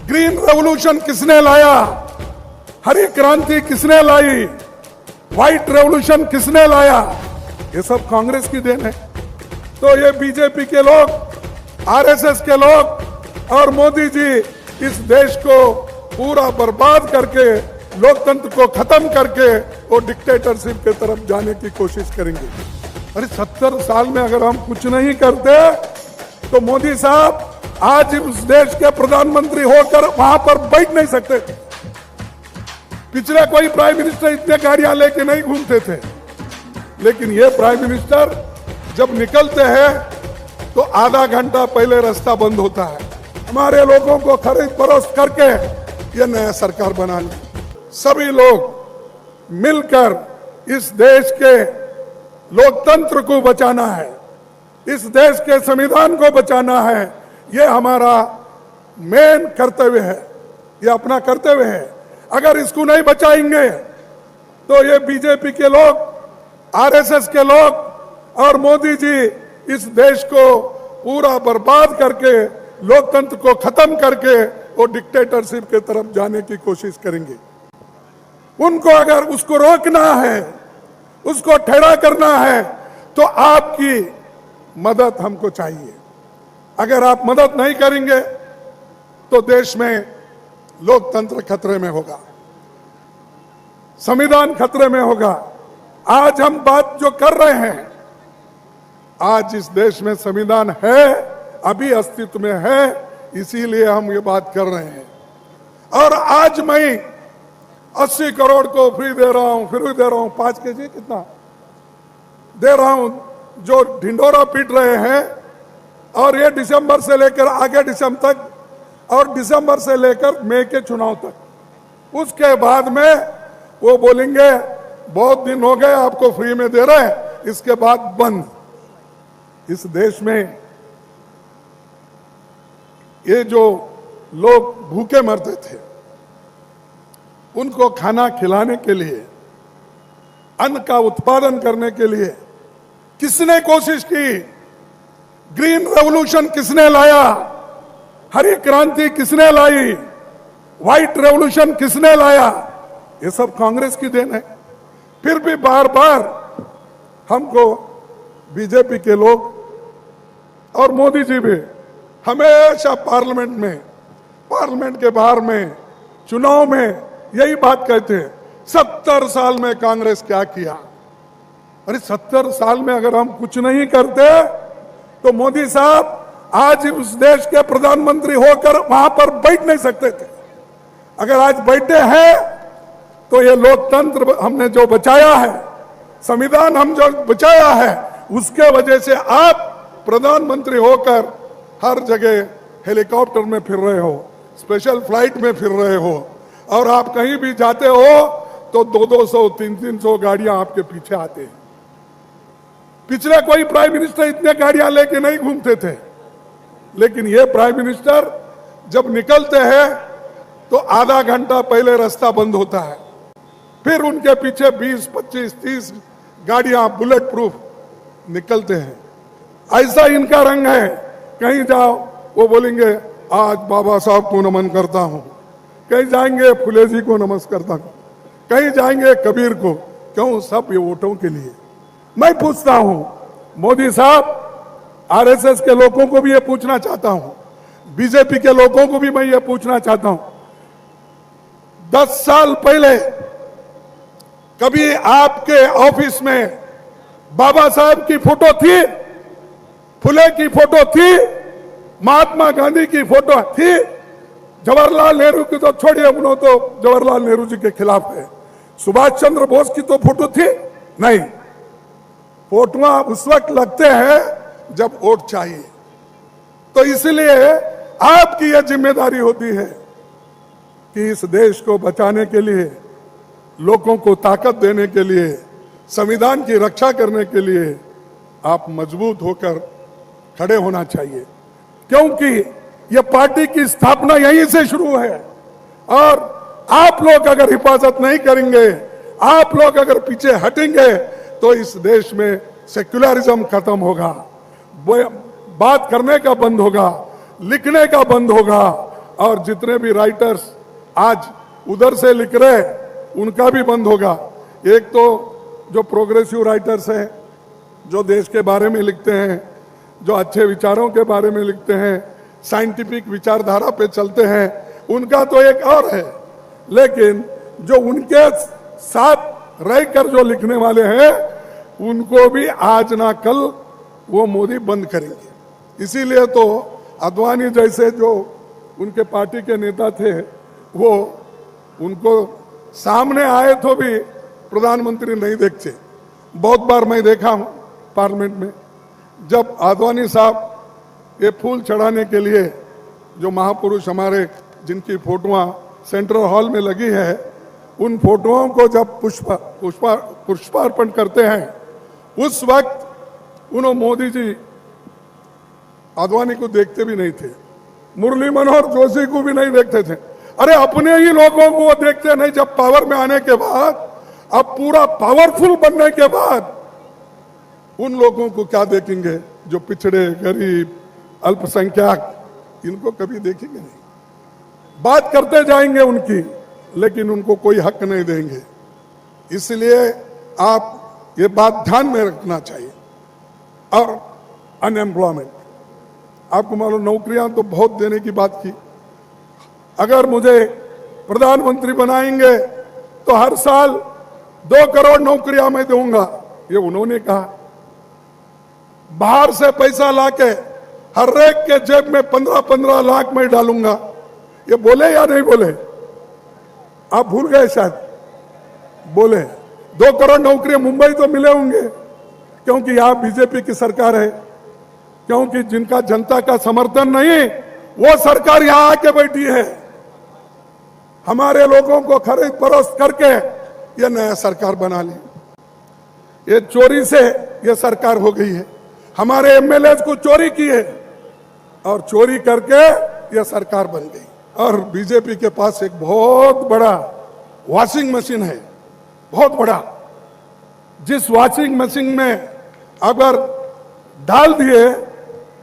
Green revolution किसने लाया, हरी क्रांति किसने लाई, व्हाइट रेवोल्यूशन किसने लाया, ये सब कांग्रेस की देन है। तो ये बीजेपी के लोग, आरएसएस के लोग और मोदी जी इस देश को पूरा बर्बाद करके, लोकतंत्र को खत्म करके वो डिक्टेटरशिप की तरफ जाने की कोशिश करेंगे। अरे 70 साल में अगर हम कुछ नहीं करते तो मोदी साहब आज उस देश के प्रधानमंत्री होकर वहां पर बैठ नहीं सकते थे। पिछले कोई प्राइम मिनिस्टर इतने गाड़ियां लेके नहीं घूमते थे, लेकिन ये प्राइम मिनिस्टर जब निकलते हैं तो आधा घंटा पहले रास्ता बंद होता है। हमारे लोगों को खरीद फरोख्त करके ये नया सरकार बना ली। सभी लोग मिलकर इस देश के लोकतंत्र को बचाना है, इस देश के संविधान को बचाना है। ये हमारा मेन कर्तव्य है, ये अपना कर्तव्य है। अगर इसको नहीं बचाएंगे तो ये बीजेपी के लोग, आरएसएस के लोग और मोदी जी इस देश को पूरा बर्बाद करके, लोकतंत्र को खत्म करके वो डिक्टेटरशिप की तरफ जाने की कोशिश करेंगे। उनको अगर उसको रोकना है, उसको ठहरा करना है तो आपकी मदद हमको चाहिए। अगर आप मदद नहीं करेंगे तो देश में लोकतंत्र खतरे में होगा, संविधान खतरे में होगा। आज हम बात जो कर रहे हैं, आज इस देश में संविधान है, अभी अस्तित्व में है, इसीलिए हम ये बात कर रहे हैं। और आज मैं 80 करोड़ को फ्री दे रहा हूं, फ्री दे रहा हूं, 5 केजी कितना दे रहा हूं, जो ढिंडोरा पीट रहे हैं। और ये दिसंबर से लेकर आगे दिसंबर तक और दिसंबर से लेकर मई के चुनाव तक, उसके बाद में वो बोलेंगे बहुत दिन हो गए आपको फ्री में दे रहे हैं, इसके बाद बंद। इस देश में ये जो लोग भूखे मरते थे, उनको खाना खिलाने के लिए, अन्न का उत्पादन करने के लिए किसने कोशिश की? ग्रीन रेवोल्यूशन किसने लाया, हरी क्रांति किसने लाई, व्हाइट रेवोल्यूशन किसने लाया? ये सब कांग्रेस की देन है। फिर भी बार बार हमको बीजेपी के लोग और मोदी जी भी हमेशा पार्लियामेंट के बाहर में, चुनाव में यही बात कहते हैं, 70 साल में कांग्रेस क्या किया। अरे 70 साल में अगर हम कुछ नहीं करते तो मोदी साहब आज उस देश के प्रधानमंत्री होकर वहां पर बैठ नहीं सकते थे। अगर आज बैठे हैं तो ये लोकतंत्र हमने जो बचाया है, संविधान हम जो बचाया है, उसके वजह से आप प्रधानमंत्री होकर हर जगह हेलीकॉप्टर में फिर रहे हो, स्पेशल फ्लाइट में फिर रहे हो, और आप कहीं भी जाते हो तो 200, 300 गाड़ियां आपके पीछे आते हैं। पिछले कोई प्राइम मिनिस्टर इतने गाड़ियां लेके नहीं घूमते थे, लेकिन ये प्राइम मिनिस्टर जब निकलते हैं तो आधा घंटा पहले रास्ता बंद होता है। फिर उनके पीछे 20, 25, 30 गाड़ियां बुलेट प्रूफ निकलते हैं। ऐसा इनका रंग है, कहीं जाओ वो बोलेंगे आज बाबा साहब को नमन करता हूं, कहीं जाएंगे फुले जी को नमस्कार करता हूं, कहीं जाएंगे कबीर को। क्यों? सब ये वोटों के लिए। मैं पूछता हूं मोदी साहब, आरएसएस के लोगों को भी ये पूछना चाहता हूं, बीजेपी के लोगों को भी मैं ये पूछना चाहता हूं, 10 साल पहले कभी आपके ऑफिस में बाबा साहब की फोटो थी, फुले की फोटो थी, महात्मा गांधी की फोटो थी? जवाहरलाल नेहरू की तो छोड़िए, उन्होंने तो जवाहरलाल नेहरू जी के खिलाफ है। सुभाष चंद्र बोस की तो फोटो थी नहीं। फोटोआं उस वक्त लगते हैं जब वोट चाहिए। तो इसलिए आपकी यह जिम्मेदारी होती है कि इस देश को बचाने के लिए, लोगों को ताकत देने के लिए, संविधान की रक्षा करने के लिए आप मजबूत होकर खड़े होना चाहिए। क्योंकि यह पार्टी की स्थापना यहीं से शुरू है, और आप लोग अगर हिफाजत नहीं करेंगे, आप लोग अगर पीछे हटेंगे तो इस देश में सेक्युलरिज्म खत्म होगा, बात करने का बंद होगा, लिखने का बंद होगा, और जितने भी राइटर्स आज उधर से लिख रहे उनका भी बंद होगा। एक तो जो प्रोग्रेसिव राइटर्स हैं, जो देश के बारे में लिखते हैं, जो अच्छे विचारों के बारे में लिखते हैं, साइंटिफिक विचारधारा पे चलते हैं, उनका तो एक और है, लेकिन जो उनके साथ रहकर जो लिखने वाले हैं उनको भी आज ना कल वो मोदी बंद करेंगे। इसीलिए तो आडवाणी जैसे जो उनके पार्टी के नेता थे वो उनको सामने आए तो भी प्रधानमंत्री नहीं देखते। बहुत बार मैं देखा हूं पार्लियामेंट में, जब आडवाणी साहब ये फूल चढ़ाने के लिए जो महापुरुष हमारे जिनकी फोटोआं सेंट्रल हॉल में लगी है, उन फोटोओं को जब पुष्पार्पण करते हैं, उस वक्त उन्होंने मोदी जी आडवाणी को देखते भी नहीं थे, मुरली मनोहर जोशी को भी नहीं देखते थे। अरे अपने ही लोगों को वो देखते नहीं। जब पावर में आने के बाद, अब पूरा पावरफुल बनने के बाद उन लोगों को क्या देखेंगे जो पिछड़े, गरीब, अल्पसंख्यक, इनको कभी देखेंगे नहीं। बात करते जाएंगे उनकी, लेकिन उनको कोई हक नहीं देंगे। इसलिए आप ये बात ध्यान में रखना चाहिए। और अनएम्प्लॉयमेंट, आपको मालूम, नौकरियां तो बहुत देने की बात की। अगर मुझे प्रधानमंत्री बनाएंगे तो हर साल 2 करोड़ नौकरियां मैं दूंगा, ये उन्होंने कहा। बाहर से पैसा लाके हर एक के जेब में 15-15 लाख मैं डालूंगा, ये बोले या नहीं बोले? आप भूल गए शायद, बोले। 2 करोड़ नौकरियां मुंबई तो मिले होंगे, क्योंकि यहां बीजेपी की सरकार है, क्योंकि जिनका जनता का समर्थन नहीं, वो सरकार यहां आके बैठी है। हमारे लोगों को खरीद फरोख्त करके ये नया सरकार बना ली। ये चोरी से ये सरकार हो गई है। हमारे एमएलए को चोरी की है और चोरी करके ये सरकार बन गई। और बीजेपी के पास एक बहुत बड़ा वॉशिंग मशीन है, बहुत बड़ा, जिस वॉशिंग मशीन में अगर डाल दिए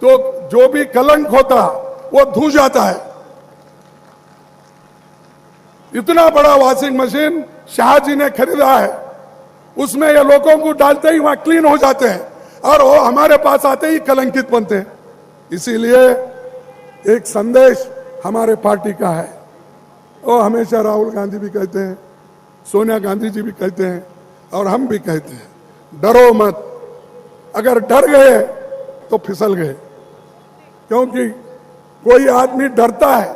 तो जो भी कलंक होता वो धुल जाता है। इतना बड़ा वॉशिंग मशीन शाहजी ने खरीदा है, उसमें ये लोगों को डालते ही वहां क्लीन हो जाते हैं और वो हमारे पास आते ही कलंकित बनते हैं। इसीलिए एक संदेश हमारे पार्टी का है, और हमेशा राहुल गांधी भी कहते हैं, सोनिया गांधी जी भी कहते हैं, और हम भी कहते हैं, डरो मत। अगर डर गए तो फिसल गए, क्योंकि कोई आदमी डरता है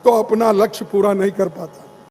तो अपना लक्ष्य पूरा नहीं कर पाता।